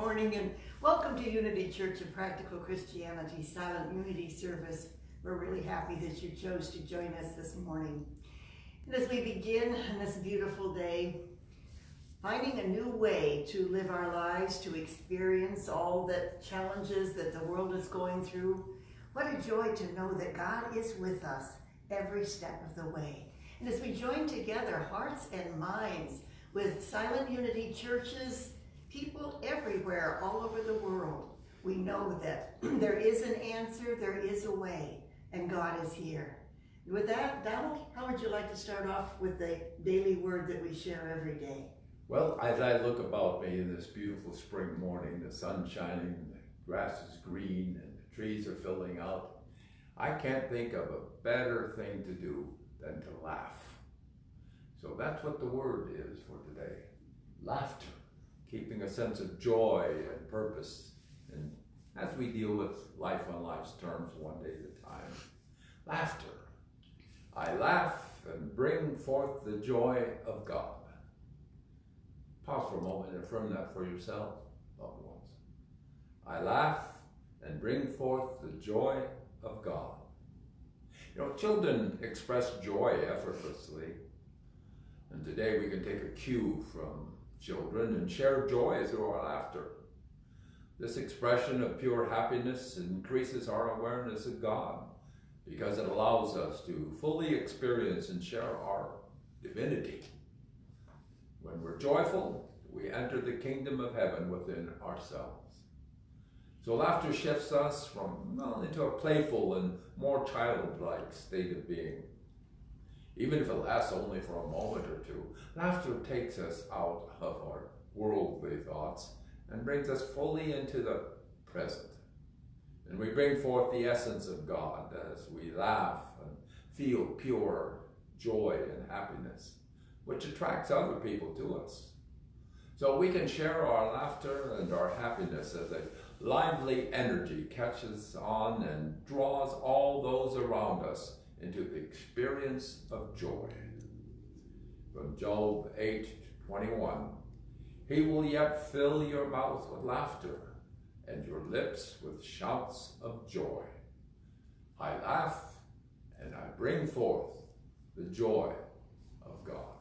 morning and welcome to Unity Church of Practical Christianity Silent Unity Service. We're really happy that you chose to join us this morning. And as we begin on this beautiful day, finding a new way to live our lives, to experience all the challenges that the world is going through, what a joy to know that God is with us every step of the way. And as we join together hearts and minds with Silent Unity churches, people everywhere, all over the world, we know that there is an answer, there is a way, and God is here. With that, Donald, how would you like to start off with the daily word that we share every day? Well, as I look about me in this beautiful spring morning, the sun shining, the grass is green, and the trees are filling out, I can't think of a better thing to do than to laugh. So that's what the word is for today. Laughter, keeping a sense of joy and purpose, and as we deal with life on life's terms one day at a time. Laughter. I laugh and bring forth the joy of God. Pause for a moment and affirm that for yourself, loved ones. I laugh and bring forth the joy of God. You know, children express joy effortlessly. And today we can take a cue from children and share joy through our laughter. This expression of pure happiness increases our awareness of God because it allows us to fully experience and share our divinity. When we're joyful, we enter the kingdom of heaven within ourselves. So laughter shifts us from into a playful and more childlike state of being. Even if it lasts only for a moment or two, laughter takes us out of our worldly thoughts and brings us fully into the present. And we bring forth the essence of God as we laugh and feel pure joy and happiness, which attracts other people to us. So we can share our laughter and our happiness as a lively energy catches on and draws all those around us into the experience of joy. From Job 8:21, he will yet fill your mouth with laughter and your lips with shouts of joy. I laugh and I bring forth the joy of God.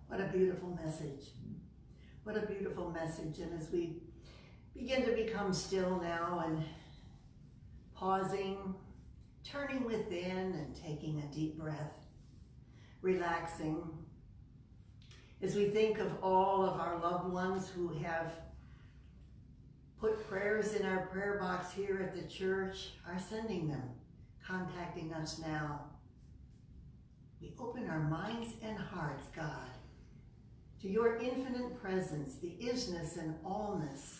What a beautiful message. What a beautiful message. And as we begin to become still now and pausing, turning within and taking a deep breath, relaxing, as we think of all of our loved ones who have put prayers in our prayer box here at the church, are sending them, contacting us now. We open our minds and hearts, God, to your infinite presence, the isness and allness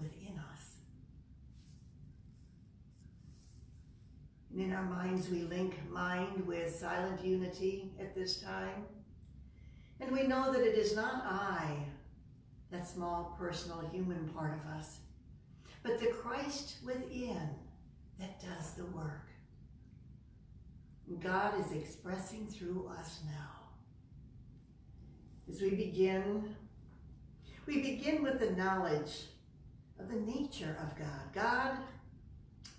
within us. And in our minds, we link mind with silent unity at this time. And we know that it is not I, that small, personal, human part of us, but the Christ within that does the work. And God is expressing through us now. As we begin with the knowledge of the nature of God. God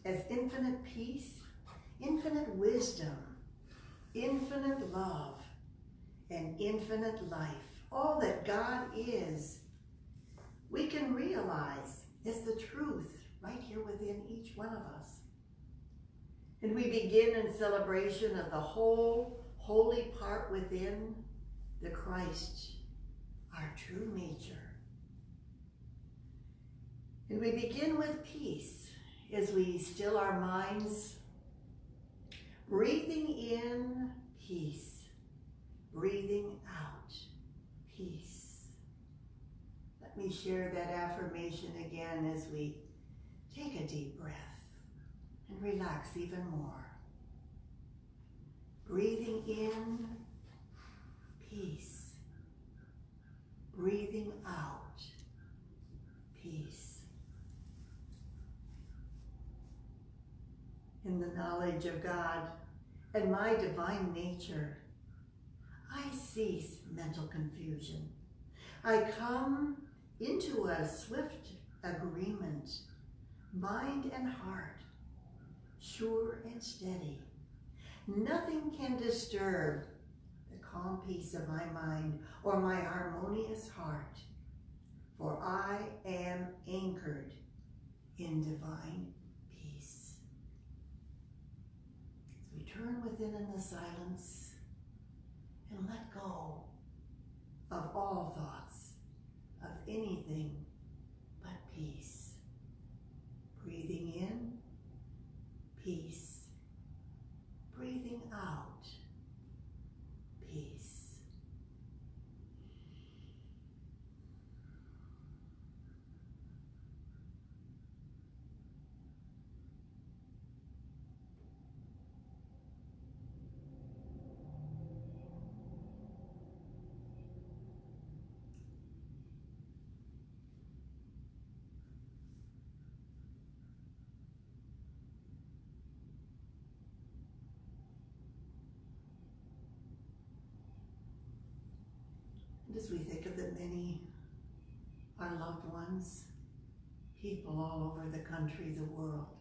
as infinite peace, infinite wisdom, infinite love, and infinite life. All that God is, we can realize is the truth right here within each one of us. And we begin in celebration of the whole holy part within the Christ, our true nature. And we begin with peace as we still our minds, breathing in peace, breathing out peace. Let me share that affirmation again as we take a deep breath and relax even more. Breathing in peace, breathing out peace. In the knowledge of God and my divine nature, I cease mental confusion. I come into a swift agreement, mind and heart, sure and steady. Nothing can disturb the calm peace of my mind or my harmonious heart, for I am anchored in divine peace. As we turn within in the silence and let go of all thoughts of anything but peace. Breathing in, peace. Breathing out, peace. And as we think of the many, our loved ones, people all over the country, the world,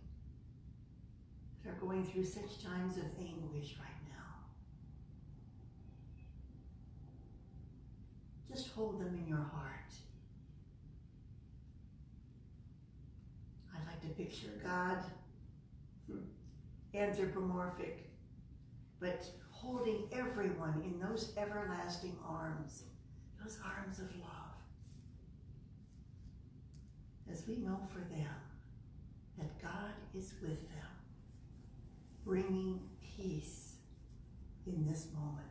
that are going through such times of anguish right now, just hold them in your heart. I like to picture God, anthropomorphic, but holding everyone in those everlasting arms, those arms of love, as we know for them that God is with them, bringing peace in this moment.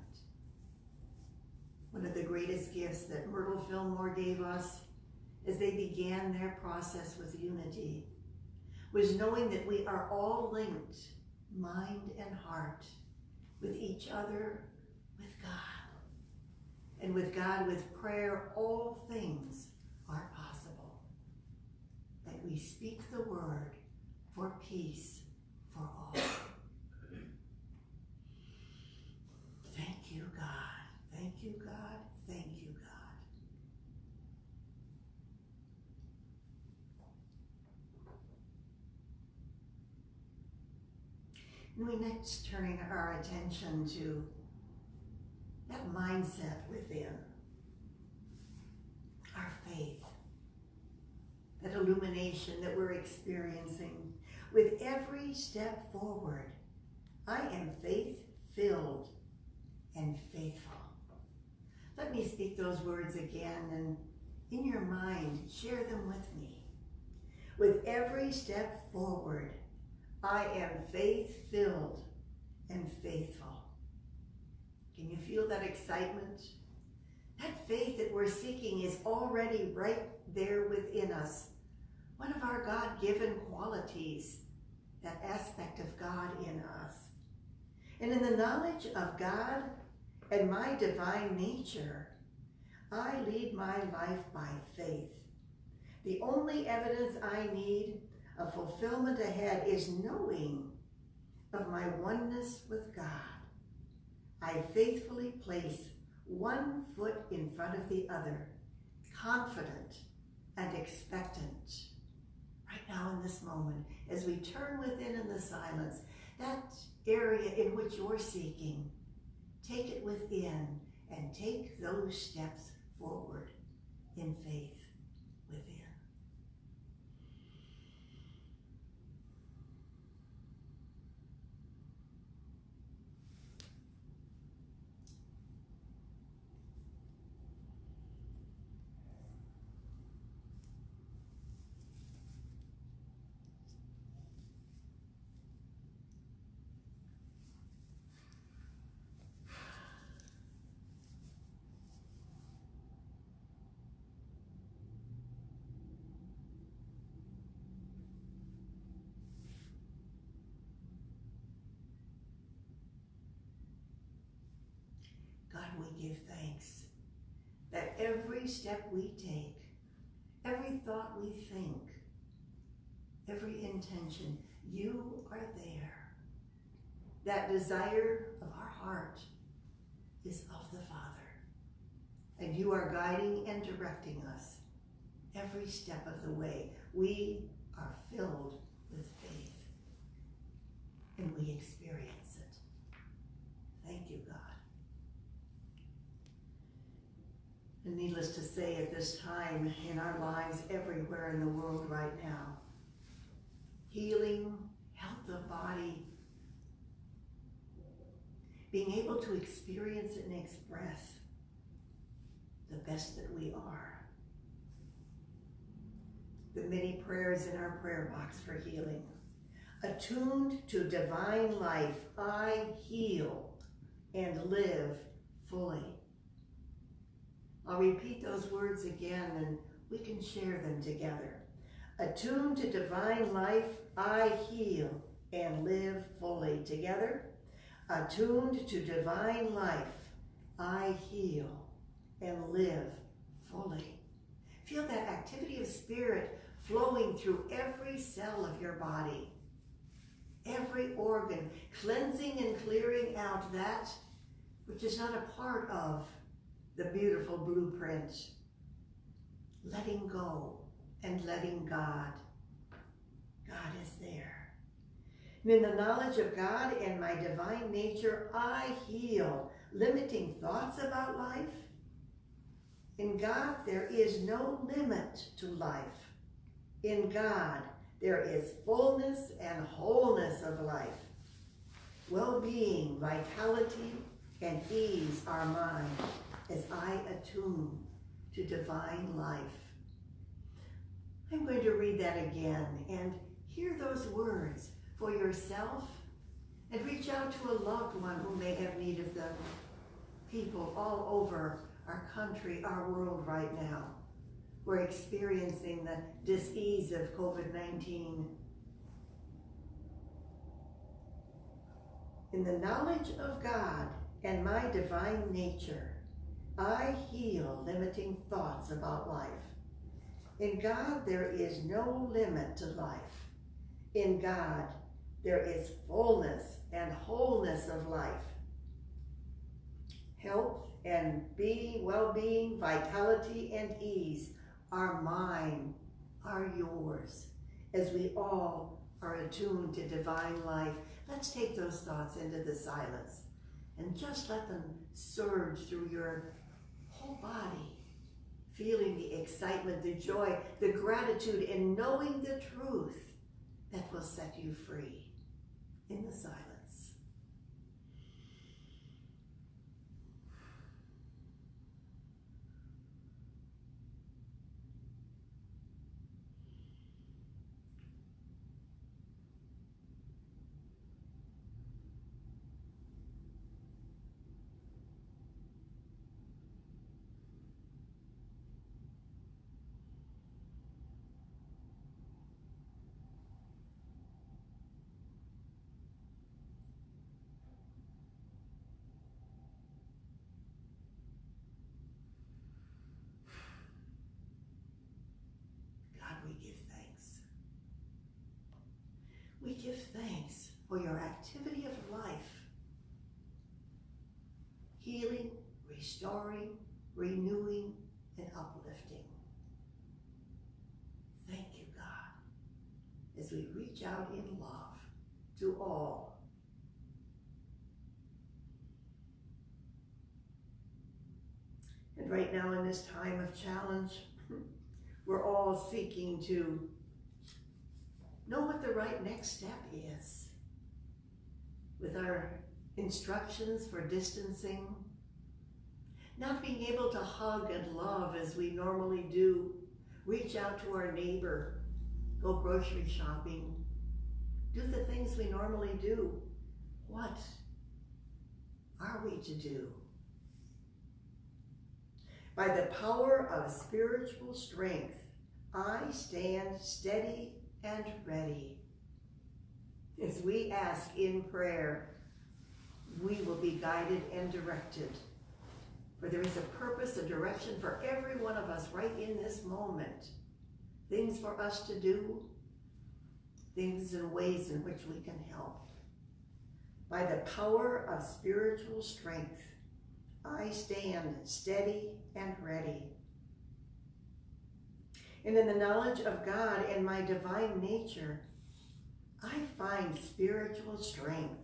One of the greatest gifts that Myrtle Fillmore gave us as they began their process with unity was knowing that we are all linked, mind and heart, with each other, with God. And with God, with prayer, all things are possible. That we speak the word for peace for all. Thank you, God. Thank you, God. Thank you, God. And we next turn our attention to that mindset within, our faith, that illumination that we're experiencing. With every step forward, I am faith-filled and faithful. Let me speak those words again, and in your mind, share them with me. With every step forward, I am faith-filled and faithful. Can you feel that excitement? That faith that we're seeking is already right there within us. One of our God-given qualities, that aspect of God in us. And in the knowledge of God and my divine nature, I lead my life by faith. The only evidence I need of fulfillment ahead is knowing of my oneness with God. I faithfully place one foot in front of the other, confident and expectant. Right now in this moment, as we turn within in the silence, that area in which you're seeking, take it within and take those steps forward in faith within. God, we give thanks that every step we take, every thought we think, every intention, you are there. That desire of our heart is of the Father. And you are guiding and directing us every step of the way. We are filled with faith, and we experience it. Thank you, God. And needless to say, at this time in our lives, everywhere in the world right now, healing, health of body, being able to experience and express the best that we are. The many prayers in our prayer box for healing. Attuned to divine life, I heal and live fully. I'll repeat those words again and we can share them together. Attuned to divine life, I heal and live fully. Together. Attuned to divine life, I heal and live fully. Feel that activity of spirit flowing through every cell of your body, every organ, cleansing and clearing out that which is not a part of the beautiful blueprint. Letting go and letting God. God is there. And in the knowledge of God and my divine nature, I heal limiting thoughts about life. In God, there is no limit to life. In God, there is fullness and wholeness of life. Well-being, vitality, and ease are mine as I attune to divine life. I'm going to read that again and hear those words for yourself and reach out to a loved one who may have need of them. People all over our country, our world right now, we're experiencing the dis-ease of COVID-19. In the knowledge of God and my divine nature, I heal limiting thoughts about life. In God, there is no limit to life. In God, there is fullness and wholeness of life. Health and well-being, vitality, and ease are mine, are yours, as we all are attuned to divine life. Let's take those thoughts into the silence and just let them surge through your whole body, feeling the excitement, the joy, the gratitude, and knowing the truth that will set you free in the silence. We give thanks for your activity of life, healing, restoring, renewing, and uplifting. Thank you, God, as we reach out in love to all. And right now in this time of challenge, we're all seeking to know what the right next step is. With our instructions for distancing, not being able to hug and love as we normally do, reach out to our neighbor, go grocery shopping, do the things we normally do. What are we to do? By the power of spiritual strength, I stand steady and ready. As we ask in prayer, we will be guided and directed. For there is a purpose, a direction for every one of us right in this moment. Things for us to do, things and ways in which we can help. By the power of spiritual strength, I stand steady and ready. And in the knowledge of God and my divine nature, I find spiritual strength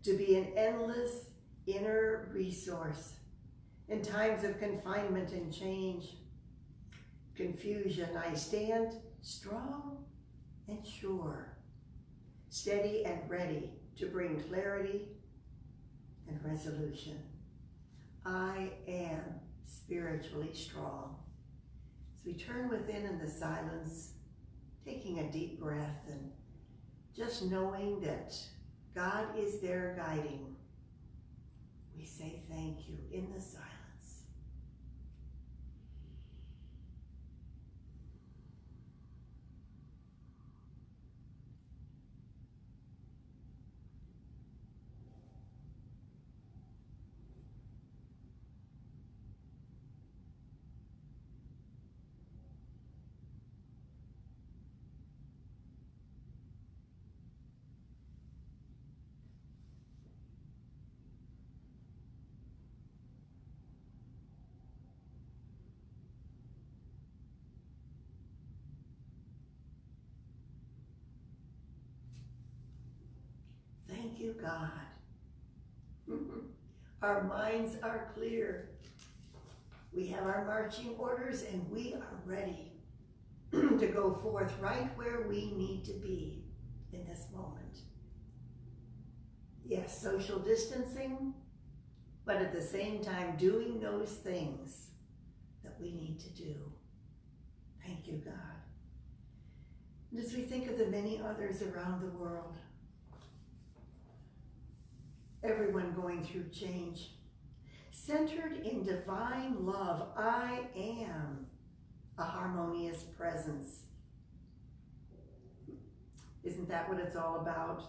to be an endless inner resource in times of confinement and change, confusion. I stand strong and sure, steady and ready to bring clarity and resolution. I am spiritually strong. So we turn within in the silence, taking a deep breath and just knowing that God is there guiding. We say thank you in the silence. Thank you, God. Our minds are clear. We have our marching orders and we are ready to go forth right where we need to be in this moment. Yes, social distancing, but at the same time doing those things that we need to do. Thank you, God. And as we think of the many others around the world, everyone going through change, centered in divine love, I am a harmonious presence. Isn't that what it's all about?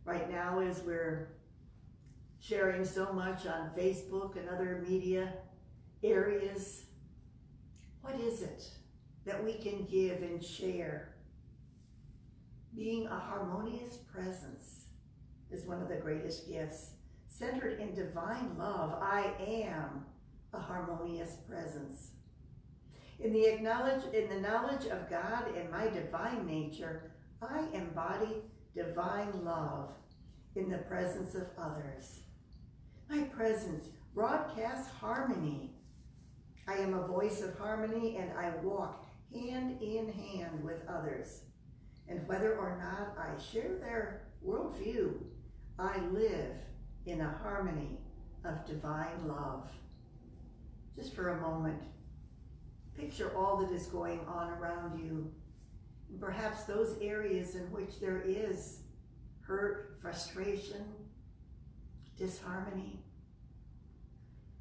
Right now, as we're sharing so much on Facebook and other media areas, what is it that we can give and share? Being a harmonious presence is one of the greatest gifts. Centered in divine love, I am a harmonious presence. In the knowledge of God and my divine nature, I embody divine love in the presence of others. My presence broadcasts harmony. I am a voice of harmony and I walk hand in hand with others. And whether or not I share their worldview, I live in a harmony of divine love. Just for a moment, picture all that is going on around you. And perhaps those areas in which there is hurt, frustration, disharmony.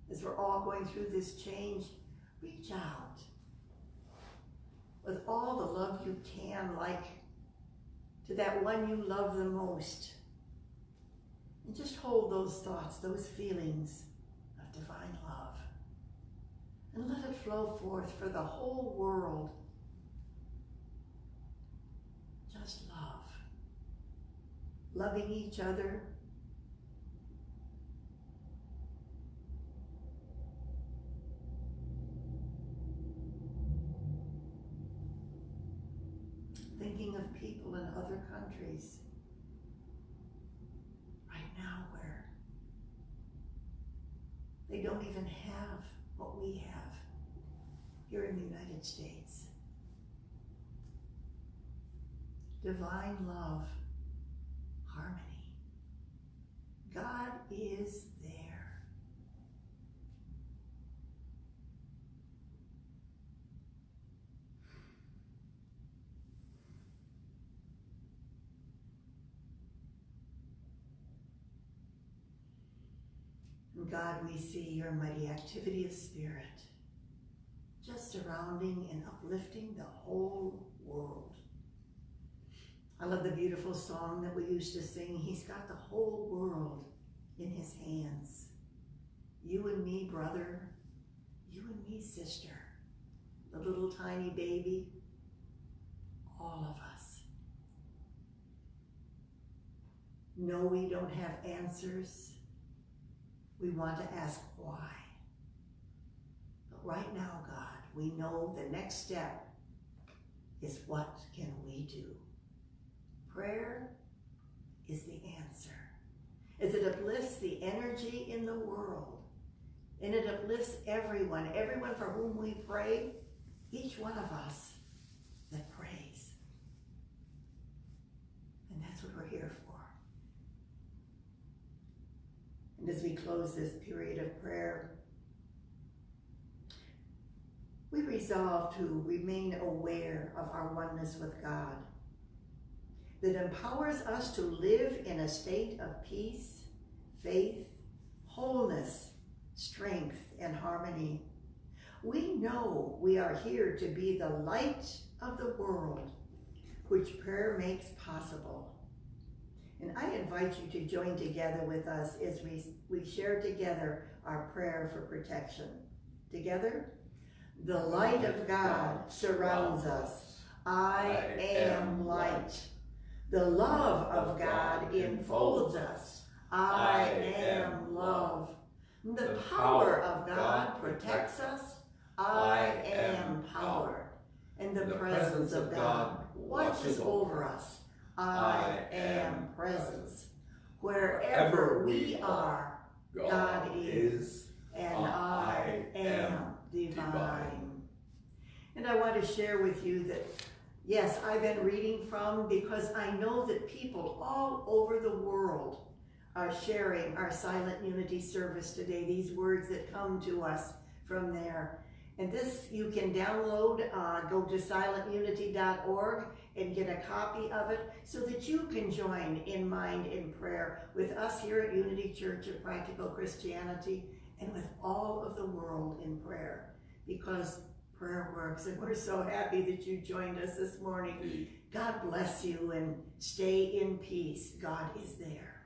As we're all going through this change, reach out with all the love you can, like to that one you love the most. And just hold those thoughts, those feelings of divine love. And let it flow forth for the whole world. Just love. Loving each other. Thinking of people in other countries right now where they don't even have what we have here in the United States. Divine love, harmony. God is there. God, we see your mighty activity of spirit just surrounding and uplifting the whole world. I love the beautiful song that we used to sing. He's got the whole world in his hands. You and me, brother. You and me, sister. The little tiny baby. All of us. No, we don't have answers. We want to ask why. But right now, God, we know the next step is what can we do? Prayer is the answer, as it uplifts the energy in the world, and it uplifts everyone for whom we pray, each one of us that prays. And that's what we're here for. And as we close this period of prayer, we resolve to remain aware of our oneness with God, that empowers us to live in a state of peace, faith, wholeness, strength, and harmony. We know we are here to be the light of the world, which prayer makes possible. And I invite you to join together with us as we share together our prayer for protection. Together, the light of God surrounds us. I am light. The love of God enfolds us. I am love. The power of God protects us. I am power. And the presence of God watches over us. I am presence. Wherever we are, God is, and I am divine. And I want to share with you that, yes, I've been reading from, because I know that people all over the world are sharing our Silent Unity service today, these words that come to us from there. And this you can download, go to silentunity.org and get a copy of it so that you can join in mind in prayer with us here at Unity Church of Practical Christianity and with all of the world in prayer, because prayer works, and we're so happy that you joined us this morning. God bless you and stay in peace. God is there.